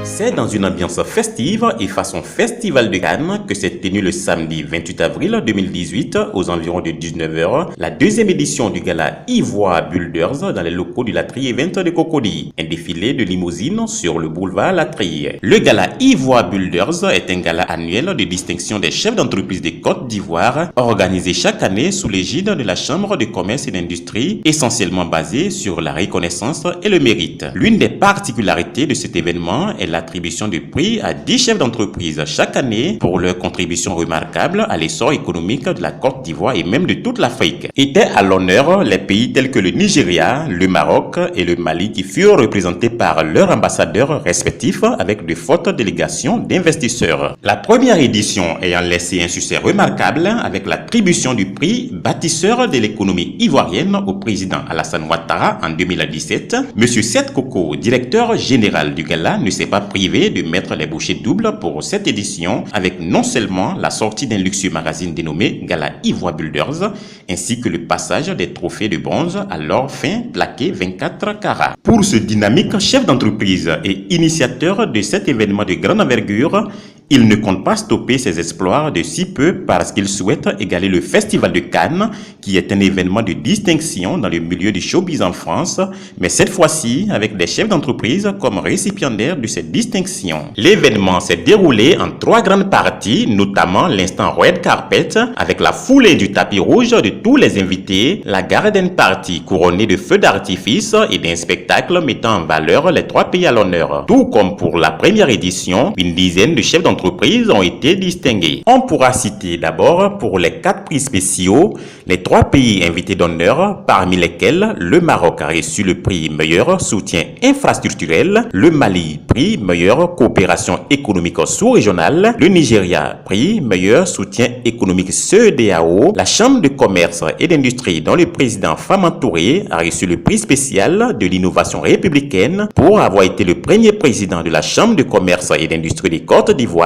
C'est dans une ambiance festive et façon Festival de Cannes que s'est tenue le samedi 28 avril 2018 aux environs de 19h la deuxième édition du gala Ivoire Builders dans les locaux du Latry Event de Cocody, un défilé de limousines sur le boulevard Latry. Le gala Ivoire Builders est un gala annuel de distinction des chefs d'entreprise de Côte d'Ivoire organisé chaque année sous l'égide de la Chambre de commerce et d'industrie, essentiellement basé sur la reconnaissance et le mérite. L'une des particularités de cet événement est l'attribution de prix à 10 chefs d'entreprise chaque année pour leur contribution remarquable à l'essor économique de la Côte d'Ivoire et même de toute l'Afrique. Étaient à l'honneur les pays tels que le Nigeria, le Maroc et le Mali qui furent représentés par leurs ambassadeurs respectifs avec de fortes délégations d'investisseurs. La première édition ayant laissé un succès remarquable avec l'attribution du prix bâtisseur de l'économie ivoirienne au président Alassane Ouattara en 2017, M. Seth Koko, directeur général du gala, ne s'est pas privé de mettre les bouchées doubles pour cette édition avec non seulement la sortie d'un luxueux magazine dénommé Gala Ivoire Builders ainsi que le passage des trophées de bronze à l'or fin plaqué 24 carats. Pour ce dynamique chef d'entreprise et initiateur de cet événement de grande envergure, il ne compte pas stopper ses exploits de si peu parce qu'il souhaite égaler le Festival de Cannes, qui est un événement de distinction dans le milieu du showbiz en France, mais cette fois-ci avec des chefs d'entreprise comme récipiendaires de cette distinction. L'événement s'est déroulé en 3 grandes parties, notamment l'instant Red Carpet, avec la foulée du tapis rouge de tous les invités, la Garden Party couronnée de feux d'artifice et d'un spectacle mettant en valeur les 3 pays à l'honneur. Tout comme pour la première édition, une dizaine de chefs d'entreprise ont été distingués. On pourra citer d'abord pour les 4 prix spéciaux, les 3 pays invités d'honneur, parmi lesquels le Maroc a reçu le prix meilleur soutien infrastructurel, le Mali prix meilleure coopération économique sous-régionale, le Nigeria prix meilleur soutien économique CEDEAO, la Chambre de commerce et d'industrie dont le président Fama Touré a reçu le prix spécial de l'innovation républicaine pour avoir été le premier président de la Chambre de commerce et d'industrie des Côtes d'Ivoire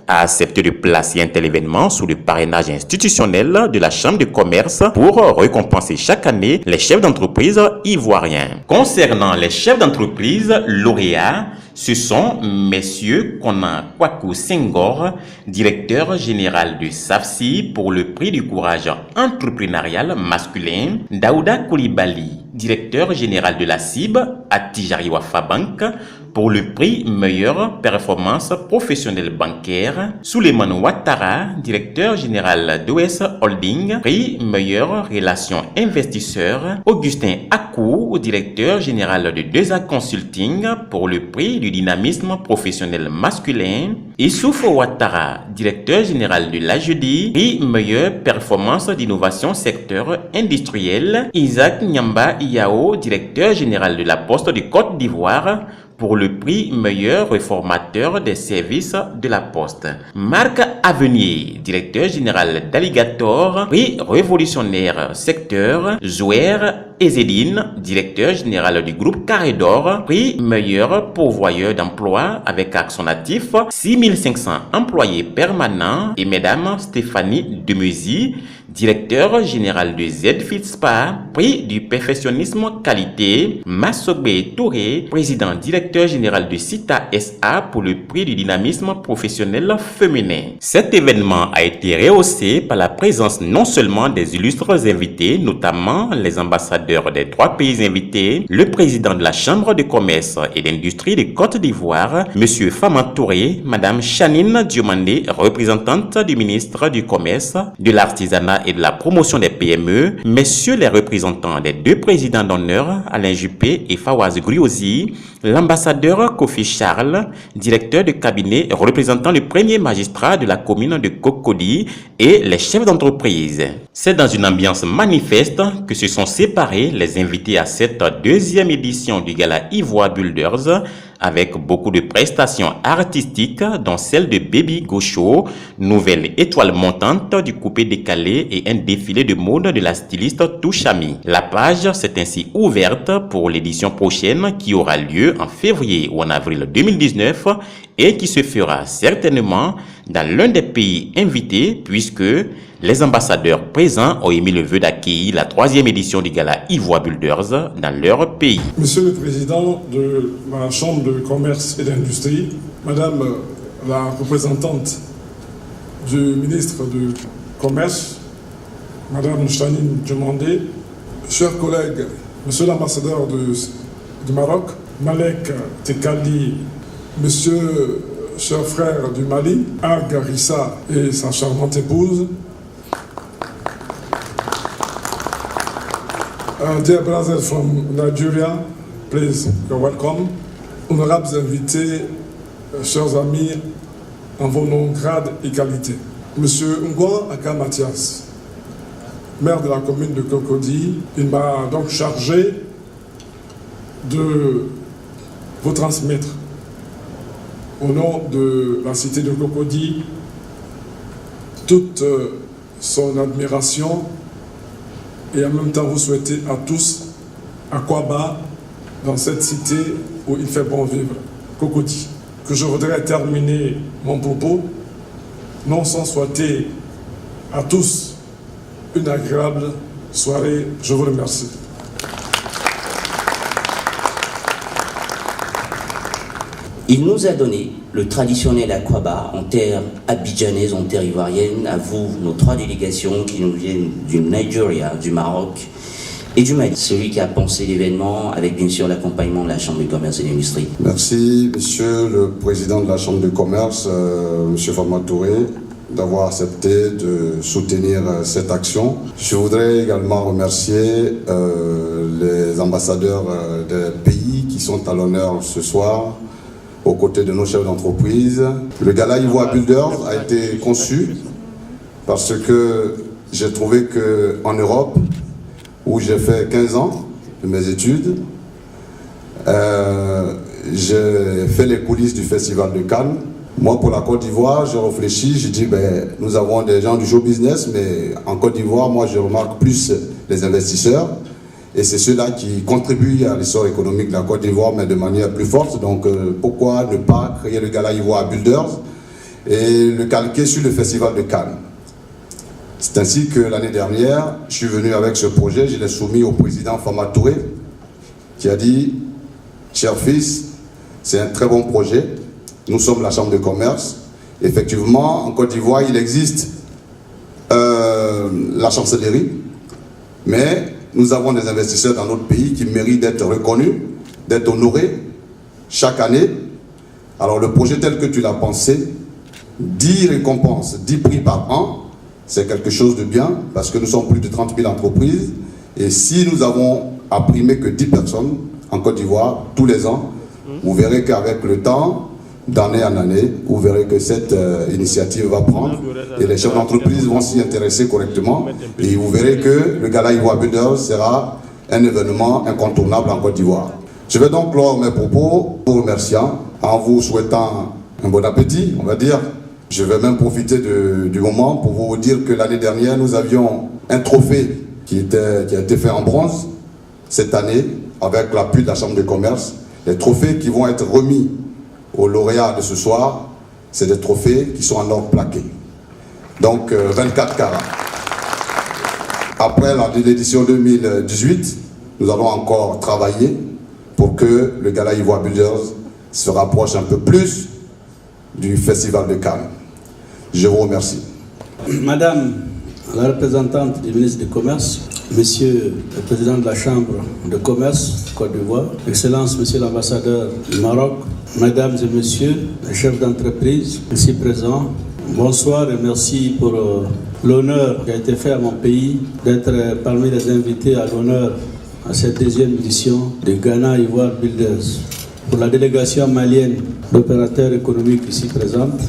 a accepté de placer un tel événement sous le parrainage institutionnel de la Chambre de commerce pour récompenser chaque année les chefs d'entreprise ivoiriens. Concernant les chefs d'entreprise lauréats, ce sont messieurs Kona Kwaku Senghor, directeur général de SAFSI pour le prix du courage entrepreneurial masculin, Daouda Koulibaly, directeur général de la CIB, Attijari Wafa Bank, pour le prix meilleure performance professionnelle bancaire, Souleymane Ouattara, directeur général d'OS Holding, prix meilleure relation investisseur, Augustin Akou, directeur général de 2A Consulting, pour le prix du dynamisme professionnel masculin, Issouf Ouattara, directeur général de l'AJEDI, prix meilleure performance d'innovation secteur industriel, Isaac Nyamba Iao, directeur général de la Poste de Côte d'Ivoire, pour le prix meilleur réformateur des services de la Poste. Marc Avenier, directeur général d'Alligator, prix révolutionnaire secteur, Zouer Ezedine, directeur général du groupe Carré d'Or, prix meilleur pourvoyeur d'emploi avec à son actif 6500 employés permanents, et mesdames Stéphanie Demusy, directeur général de ZFit Spa, prix du perfectionnisme qualité, Massobé Touré, président directeur général de CITA SA pour le prix du dynamisme professionnel féminin. Cet événement a été rehaussé par la présence non seulement des illustres invités, notamment les ambassadeurs des 3 pays invités, le président de la Chambre de commerce et d'industrie de Côte d'Ivoire, M. Fama Touré, Mme Chanine Diomandé, représentante du ministre du Commerce, de l'Artisanat et de la promotion des PME, messieurs les représentants des 2 présidents d'honneur, Alain Juppé et Fawaz Griosi, l'ambassadeur Kofi Charles, directeur de cabinet représentant le premier magistrat de la commune de Cocody et les chefs d'entreprise. C'est dans une ambiance manifeste que se sont séparés les invités à cette 2e édition du gala Ivoire Builders, avec beaucoup de prestations artistiques dont celle de Baby Gaucho, nouvelle étoile montante du coupé décalé et un défilé de mode de la styliste Touchami. La page s'est ainsi ouverte pour l'édition prochaine qui aura lieu en février ou en avril 2019 et qui se fera certainement dans l'un des pays invités puisque les ambassadeurs présents ont émis le vœu d'accueillir la 3e édition du gala Ivoire Builders dans leur pays. Monsieur le Président de la Chambre de commerce et d'industrie, Madame la représentante du ministre du Commerce, Madame Janine Djemandé, chers collègues, Monsieur l'ambassadeur du Maroc, Malek Tekali, Monsieur cher frère du Mali, Ag Rissa et sa charmante épouse, dear brothers from Nigeria, please, you're welcome. Honorables invités, chers amis, en vos noms, grades et qualités. Monsieur Ngwa Aka Mathias, maire de la commune de Cocody, il m'a donc chargé de vous transmettre au nom de la cité de Cocody toute son admiration et en même temps vous souhaiter à tous Akwaba dans cette cité où il fait bon vivre, Cocody. Que je voudrais terminer mon propos non sans souhaiter à tous une agréable soirée. Je vous remercie. Il nous a donné le traditionnel Akwaba en terre abidjanaise, en terre ivoirienne. À vous, nos trois délégations qui nous viennent du Nigeria, du Maroc et du Mali. Celui qui a pensé l'événement avec bien sûr l'accompagnement de la Chambre de commerce et d'industrie. Merci, Monsieur le Président de la Chambre de commerce, Monsieur Fama Touré, d'avoir accepté de soutenir cette action. Je voudrais également remercier les ambassadeurs des pays qui sont à l'honneur ce soir, aux côtés de nos chefs d'entreprise. Le gala Ivoire Builders a été conçu parce que j'ai trouvé qu'en Europe, où j'ai fait 15 ans de mes études, j'ai fait les coulisses du Festival de Cannes. Moi, pour la Côte d'Ivoire, j'ai réfléchi, j'ai dit, nous avons des gens du show business, mais en Côte d'Ivoire, moi, je remarque plus les investisseurs. Et c'est ceux-là qui contribuent à l'essor économique de la Côte d'Ivoire, mais de manière plus forte. Donc, pourquoi ne pas créer le gala Ivoire Builders et le calquer sur le Festival de Cannes? C'est ainsi que l'année dernière, je suis venu avec ce projet, je l'ai soumis au président Fama Touré, qui a dit, cher fils, c'est un très bon projet, nous sommes la Chambre de commerce. Effectivement, en Côte d'Ivoire, il existe la chancellerie, mais nous avons des investisseurs dans notre pays qui méritent d'être reconnus, d'être honorés chaque année. Alors le projet tel que tu l'as pensé, 10 récompenses, 10 prix par an, c'est quelque chose de bien, parce que nous sommes plus de 30 000 entreprises, et si nous avons à primer que 10 personnes en Côte d'Ivoire, tous les ans, vous verrez qu'avec le temps, d'année en année, vous verrez que cette initiative va prendre, et les chefs d'entreprise vont s'y intéresser correctement, et vous verrez que le Gala Ivoire Builders sera un événement incontournable en Côte d'Ivoire. Je vais donc clore mes propos vous remerciant, en vous souhaitant un bon appétit, on va dire. Je vais même profiter du moment pour vous dire que l'année dernière, nous avions un trophée qui a été fait en bronze. Cette année, avec l'appui de la Chambre de commerce, les trophées qui vont être remis aux lauréats de ce soir, c'est des trophées qui sont en or plaqué. Donc 24 carats. Après l'édition 2018, nous allons encore travailler pour que le Gala Ivoire Builders se rapproche un peu plus du Festival de Cannes. Je vous remercie. Madame la représentante du ministre du Commerce, Monsieur le Président de la Chambre de Commerce Côte d'Ivoire, Excellence Monsieur l'ambassadeur du Maroc, Mesdames et Messieurs les chefs d'entreprise ici présents, bonsoir et merci pour l'honneur qui a été fait à mon pays d'être parmi les invités à l'honneur à cette deuxième édition de Ghana Ivoire Builders. Pour la délégation malienne d'opérateurs économiques ici présente,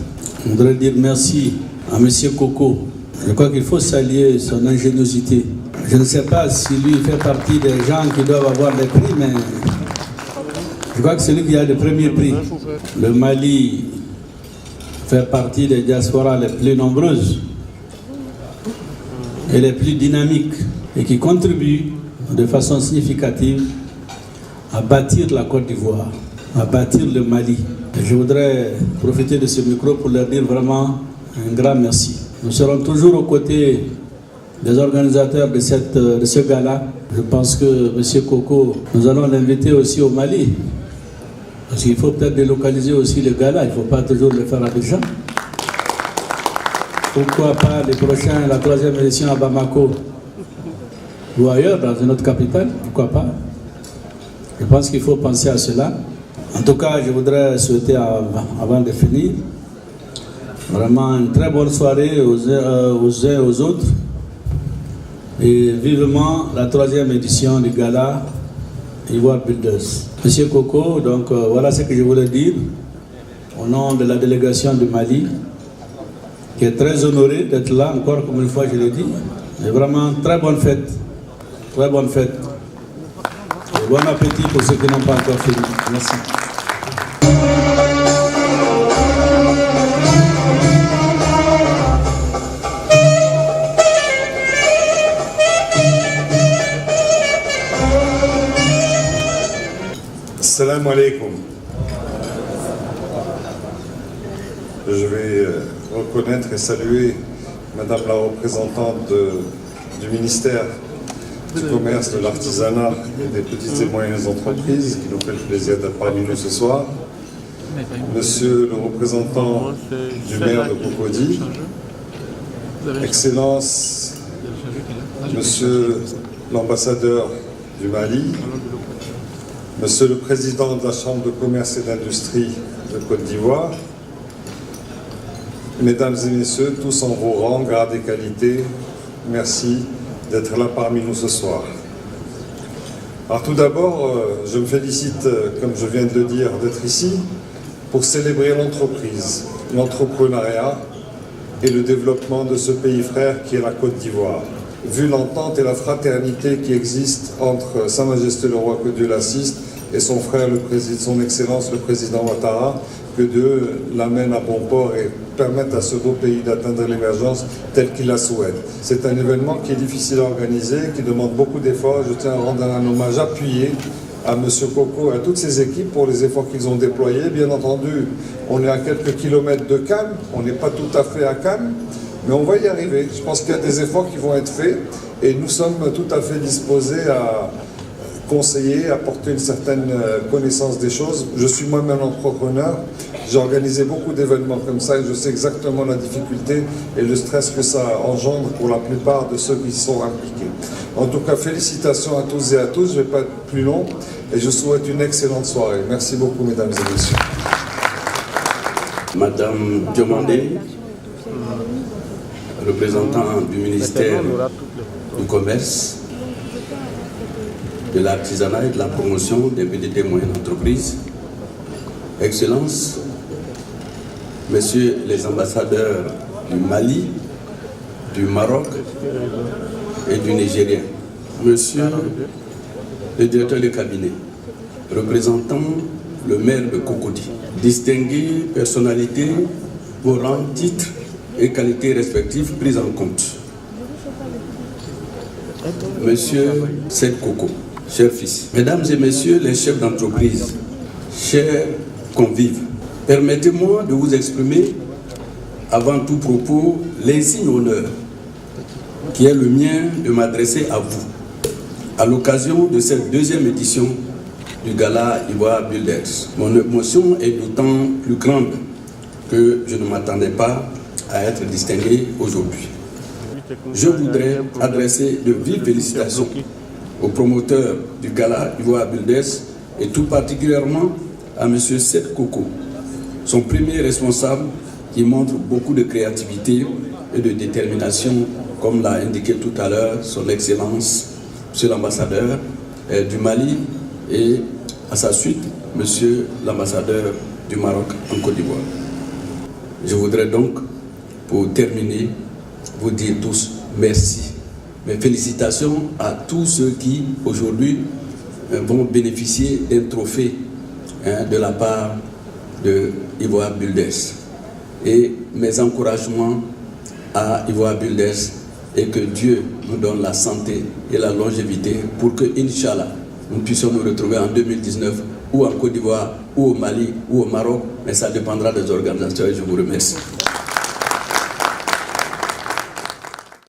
je voudrais dire merci à M. Coco. Je crois qu'il faut saluer son ingéniosité. Je ne sais pas si lui fait partie des gens qui doivent avoir des prix, mais je crois que c'est lui qui a le premier prix. Le Mali fait partie des diasporas les plus nombreuses et les plus dynamiques et qui contribuent de façon significative à bâtir la Côte d'Ivoire, à bâtir le Mali. Et je voudrais profiter de ce micro pour leur dire vraiment un grand merci. Nous serons toujours aux côtés des organisateurs de ce gala. Je pense que M. Coco, nous allons l'inviter aussi au Mali. Parce qu'il faut peut-être délocaliser aussi les galas, il ne faut pas toujours le faire à Abidjan. Pourquoi pas les prochains, la 3e édition à Bamako ou ailleurs, dans une autre capitale, pourquoi pas? Je pense qu'il faut penser à cela. En tout cas, je voudrais souhaiter, avant de finir, vraiment une très bonne soirée aux uns et aux autres. Et vivement la 3e édition du gala Ivoire Builders. Monsieur Coco, donc voilà ce que je voulais dire au nom de la délégation du Mali, qui est très honorée d'être là, encore comme une fois je l'ai dit. Et vraiment, très bonne fête. Très bonne fête. Et bon appétit pour ceux qui n'ont pas encore fini. Merci. Salam alaikum. Je vais reconnaître et saluer Madame la représentante du ministère du Commerce, de l'Artisanat et des petites et moyennes entreprises qui nous fait le plaisir d'être parmi nous ce soir. Monsieur le représentant du maire de Cocody, Excellence, Monsieur l'ambassadeur du Mali, Monsieur le Président de la Chambre de commerce et d'industrie de Côte d'Ivoire, Mesdames et Messieurs, tous en vos rangs, grades et qualités, merci d'être là parmi nous ce soir. Alors tout d'abord, je me félicite, comme je viens de le dire, d'être ici pour célébrer l'entreprise, l'entrepreneuriat et le développement de ce pays frère qui est la Côte d'Ivoire. Vu l'entente et la fraternité qui existe entre Sa Majesté le Roi, que Dieu l'assiste, et son frère, son Excellence le Président Ouattara, que Dieu l'amène à bon port et permette à ce beau pays d'atteindre l'émergence telle qu'il la souhaite. C'est un événement qui est difficile à organiser, qui demande beaucoup d'efforts. Je tiens à rendre un hommage appuyé à M. Coco et à toutes ses équipes pour les efforts qu'ils ont déployés. Bien entendu, on est à quelques kilomètres de Cannes, on n'est pas tout à fait à Cannes, mais on va y arriver. Je pense qu'il y a des efforts qui vont être faits et nous sommes tout à fait disposés à conseiller, apporter une certaine connaissance des choses. Je suis moi-même entrepreneur, j'ai organisé beaucoup d'événements comme ça et je sais exactement la difficulté et le stress que ça engendre pour la plupart de ceux qui sont impliqués. En tout cas, félicitations à tous et à tous, je ne vais pas être plus long et je souhaite une excellente soirée. Merci beaucoup, mesdames et messieurs. Madame Diomandé, représentant du ministère du Commerce, de l'artisanat et de la promotion des petites et moyennes entreprises, Excellences, Messieurs les ambassadeurs du Mali, du Maroc et du Nigeria, Monsieur le directeur de cabinet, représentant le maire de Cocody, distinguées personnalités, vos rangs, titres et qualités respectives prises en compte. Monsieur Seth Coco, chers fils, Mesdames et Messieurs les chefs d'entreprise, chers convives, permettez-moi de vous exprimer, avant tout propos, l'insigne honneur qui est le mien de m'adresser à vous, à l'occasion de cette 2e édition du Gala Ivoire Builders. Mon émotion est d'autant plus grande que je ne m'attendais pas à être distingué aujourd'hui. Je voudrais adresser de vives félicitations aux promoteurs du Gala Ivoire Builders et tout particulièrement à M. Seth Coco, son premier responsable qui montre beaucoup de créativité et de détermination, comme l'a indiqué tout à l'heure son Excellence, M. l'ambassadeur du Mali, et à sa suite, M. l'ambassadeur du Maroc en Côte d'Ivoire. Je voudrais donc, pour terminer, vous dire tous merci. Mes félicitations à tous ceux qui, aujourd'hui, vont bénéficier d'un trophée de la part de Ivoire Builders. Et mes encouragements à Ivoire Builders et que Dieu nous donne la santé et la longévité pour que, Inch'Allah, nous puissions nous retrouver en 2019 ou en Côte d'Ivoire, ou au Mali, ou au Maroc, mais ça dépendra des organisateurs et je vous remercie.